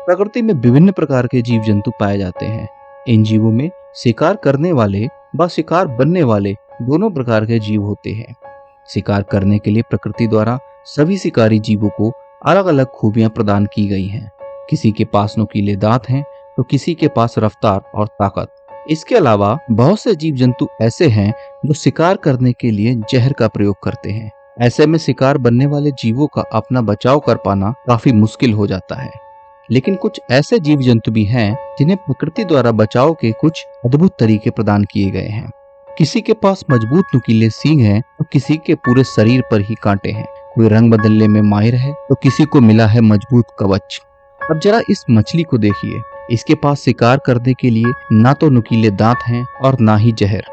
प्रकृति में विभिन्न प्रकार के जीव जंतु पाए जाते हैं। इन जीवों में शिकार करने वाले व शिकार बनने वाले दोनों प्रकार के जीव होते हैं। शिकार करने के लिए प्रकृति द्वारा सभी शिकारी जीवों को अलग अलग खूबियां प्रदान की गई हैं। किसी के पास नुकीले दांत हैं तो किसी के पास रफ्तार और ताकत। इसके अलावा बहुत से जीव जंतु ऐसे हैं जो शिकार करने के लिए जहर का प्रयोग करते हैं। ऐसे में शिकार बनने वाले जीवों का अपना बचाव कर पाना काफी मुश्किल हो जाता है। लेकिन कुछ ऐसे जीव जंतु भी हैं जिन्हें प्रकृति द्वारा बचाव के कुछ अद्भुत तरीके प्रदान किए गए हैं। किसी के पास मजबूत नुकीले सींग हैं तो किसी के पूरे शरीर पर ही कांटे हैं। कोई रंग बदलने में माहिर है तो किसी को मिला है मजबूत कवच। अब जरा इस मछली को देखिए। इसके पास शिकार करने के लिए ना तो नुकीले दांत हैं और ना ही जहर।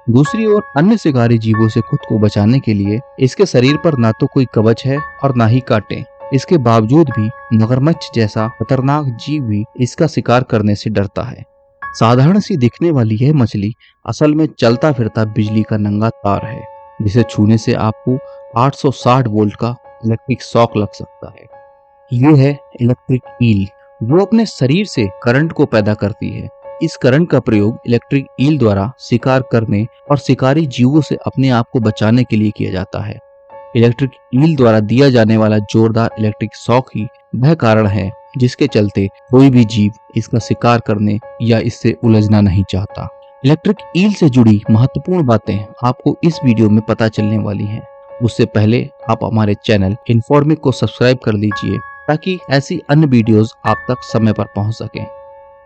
दूसरी ओर अन्य शिकारी जीवों से खुद को बचाने के लिए इसके शरीर पर ना तो कोई कवच है और ना ही कांटे। इसके बावजूद भी मगरमच्छ जैसा खतरनाक जीव भी इसका शिकार करने से डरता है। साधारण सी दिखने वाली यह मछली असल में चलता फिरता बिजली का नंगा तार है, जिसे छूने से आपको 860 वोल्ट का इलेक्ट्रिक शॉक लग सकता है। ये है इलेक्ट्रिक ईल। वो अपने शरीर से करंट को पैदा करती है। इस करंट का प्रयोग इलेक्ट्रिक ईल द्वारा शिकार करने और शिकारी जीवों से अपने आप को बचाने के लिए किया जाता है। इलेक्ट्रिक ईल द्वारा दिया जाने वाला जोरदार इलेक्ट्रिक शॉक ही वह कारण है जिसके चलते कोई भी जीव इसका शिकार करने या इससे उलझना नहीं चाहता। इलेक्ट्रिक ईल से जुड़ी महत्वपूर्ण बातें आपको इस वीडियो में पता चलने वाली हैं। उससे पहले आप हमारे चैनल इन्फॉर्मिक को सब्सक्राइब कर लीजिए ताकि ऐसी अन्य वीडियोस आप तक समय पर पहुंच सकें।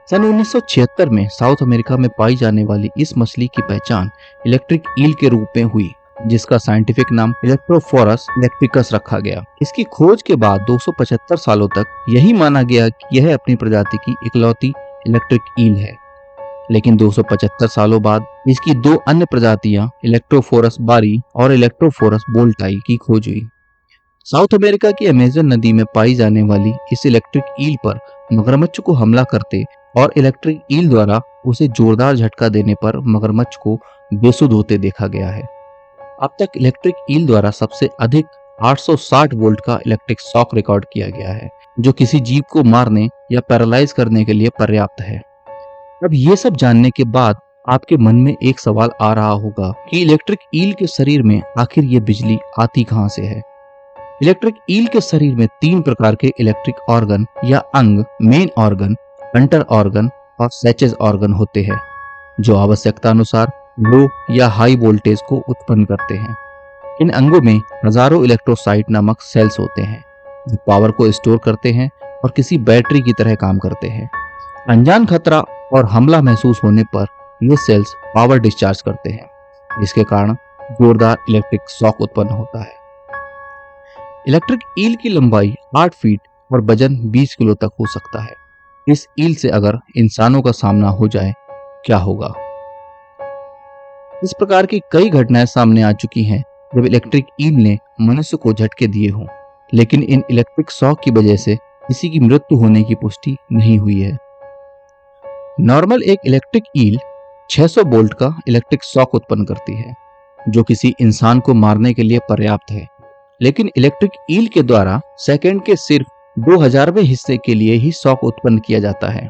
सन 1976 में साउथ अमेरिका में पाई जाने वाली इस मछली की पहचान इलेक्ट्रिक ईल के रूप में हुई, जिसका साइंटिफिक नाम इलेक्ट्रोफोरस इलेक्ट्रिकस रखा गया। इसकी खोज के बाद 275 सालों तक यही माना गया कि यह अपनी प्रजाति की इकलौती इलेक्ट्रिक ईल है। लेकिन 275 सालों बाद इसकी दो अन्य प्रजातियां इलेक्ट्रोफोरस बारी और इलेक्ट्रोफोरस बोल्टाई की खोज हुई। साउथ अमेरिका की अमेजन नदी में पाई जाने वाली इस इलेक्ट्रिक ईल पर मगरमच्छ को हमला करते और इलेक्ट्रिक ईल द्वारा उसे जोरदार झटका देने पर मगरमच्छ को बेसुध होते देखा गया है। अब तक इलेक्ट्रिक ईल द्वारा सबसे अधिक 860 वोल्ट का इलेक्ट्रिक शॉक रिकॉर्ड किया गया है, जो किसी जीव को मारने या पैरालाइज करने के लिए पर्याप्त है। अब ये सब जानने के बाद आपके मन में एक सवाल आ रहा होगा कि इलेक्ट्रिक ईल के शरीर में आखिर ये बिजली आती कहां से है। इलेक्ट्रिक ईल के शरीर में 3 प्रकार के इलेक्ट्रिक ऑर्गन या अंग, मेन ऑर्गन, हंटर ऑर्गन और सैचेज ऑर्गन होते हैं, जो आवश्यकता अनुसार लो या हाई वोल्टेज को उत्पन्न करते हैं। इन अंगों में हजारों इलेक्ट्रोसाइट नामक सेल्स होते हैं, जो पावर को स्टोर करते हैं और किसी बैटरी की तरह काम करते हैं। अनजान खतरा और हमला महसूस होने पर ये सेल्स पावर डिस्चार्ज करते हैं, जिसके कारण जोरदार इलेक्ट्रिक शॉक उत्पन्न होता है। इलेक्ट्रिक ईल की लंबाई 8 फीट और वजन 20 किलो तक हो सकता है। इस ईल से अगर इंसानों का सामना हो जाए क्या होगा? इस प्रकार की कई घटनाएं सामने आ चुकी हैं जब इलेक्ट्रिक ईल ने मनुष्य को झटके दिए हों, लेकिन इन इलेक्ट्रिक शॉक की वजह से किसी की मृत्यु होने की पुष्टि नहीं हुई है। नॉर्मल एक इलेक्ट्रिक ईल 600 वोल्ट का इलेक्ट्रिक शॉक उत्पन्न करती है, जो किसी इंसान को मारने के लिए पर्याप्त है। लेकिन इलेक्ट्रिक ईल के द्वारा सेकंड के सिर्फ 2000वें हिस्से के लिए ही शॉक उत्पन्न किया जाता है,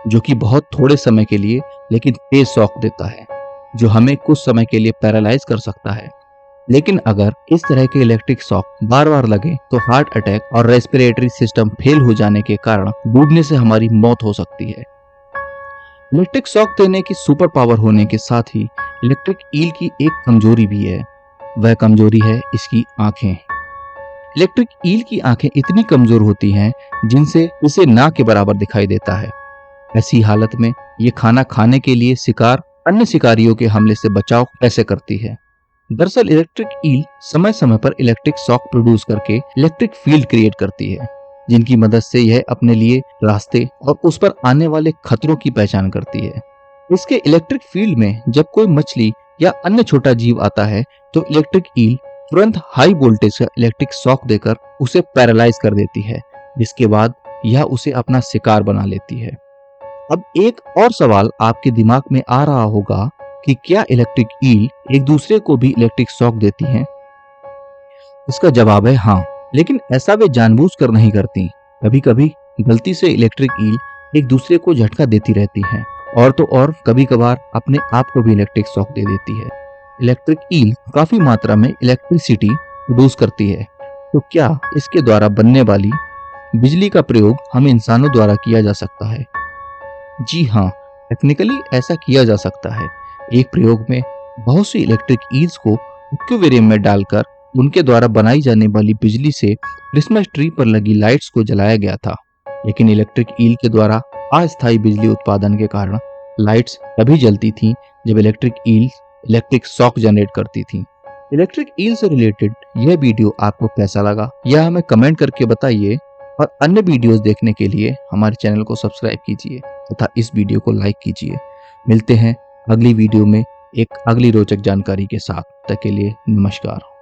जो कि बहुत थोड़े समय के लिए लेकिन तेज शॉक देता है, जो हमें कुछ समय के लिए पैरालाइज कर सकता है। लेकिन अगर इस तरह के इलेक्ट्रिक शॉक बार बार लगे तो हार्ट अटैक और रेस्पिरेटरी सिस्टम फेल हो जाने के कारण डूबने से हमारी मौत हो सकती है। इलेक्ट्रिक शॉक देने की सुपर पावर होने के साथ ही इलेक्ट्रिक ईल की एक कमजोरी भी है। वह कमजोरी है इसकी आंखें। इलेक्ट्रिक ईल की आंखें इतनी कमजोर होती हैं जिनसे इसे ना के बराबर दिखाई देता है। ऐसी हालत में ये खाना खाने के लिए शिकार अन्य शिकारियों के हमले से बचाव कैसे करती है? दरअसल इलेक्ट्रिक ईल समय समय पर इलेक्ट्रिक शॉक प्रोड्यूस करके इलेक्ट्रिक फील्ड क्रिएट करती है, जिनकी मदद से यह अपने लिए रास्ते और उस पर आने वाले खतरों की पहचान करती है। इसके इलेक्ट्रिक फील्ड में जब कोई मछली या अन्य छोटा जीव आता है तो इलेक्ट्रिक ईल तुरंत हाई वोल्टेज का इलेक्ट्रिक शॉक देकर उसे पैरालाइज कर देती है, जिसके बाद यह उसे अपना शिकार बना लेती है। अब एक और सवाल आपके दिमाग में आ रहा होगा कि क्या इलेक्ट्रिक ईल एक दूसरे को भी इलेक्ट्रिक शॉक देती हैं? इसका जवाब है हाँ, लेकिन ऐसा वे जानबूझकर नहीं करती। कभी कभी गलती से इलेक्ट्रिक ईल एक दूसरे को झटका देती रहती हैं और तो और कभी कभार अपने आप को भी इलेक्ट्रिक शॉक दे देती है। इलेक्ट्रिक ईल काफी मात्रा में इलेक्ट्रिसिटी प्रोड्यूस करती है, तो क्या इसके द्वारा बनने वाली बिजली का प्रयोग हम इंसानों द्वारा किया जा सकता है? जी हाँ, टेक्निकली ऐसा किया जा सकता है। एक प्रयोग में बहुत सी इलेक्ट्रिक ईल्स को एक्वेरियम में डालकर उनके द्वारा बनाई जाने वाली बिजली से क्रिसमस ट्री पर लगी लाइट्स को जलाया गया था। लेकिन इलेक्ट्रिक ईल के द्वारा अस्थायी बिजली उत्पादन के कारण लाइट्स तभी जलती थीं जब electric eel electric shock generate करती थीं। इलेक्ट्रिक ईल से रिलेटेड यह वीडियो आपको कैसा लगा यह हमें कमेंट करके बताइए और अन्य वीडियोस देखने के लिए हमारे चैनल को सब्सक्राइब कीजिए तथा इस वीडियो को लाइक कीजिए। मिलते हैं अगली वीडियो में एक अगली रोचक जानकारी के साथ। तब तक के लिए नमस्कार।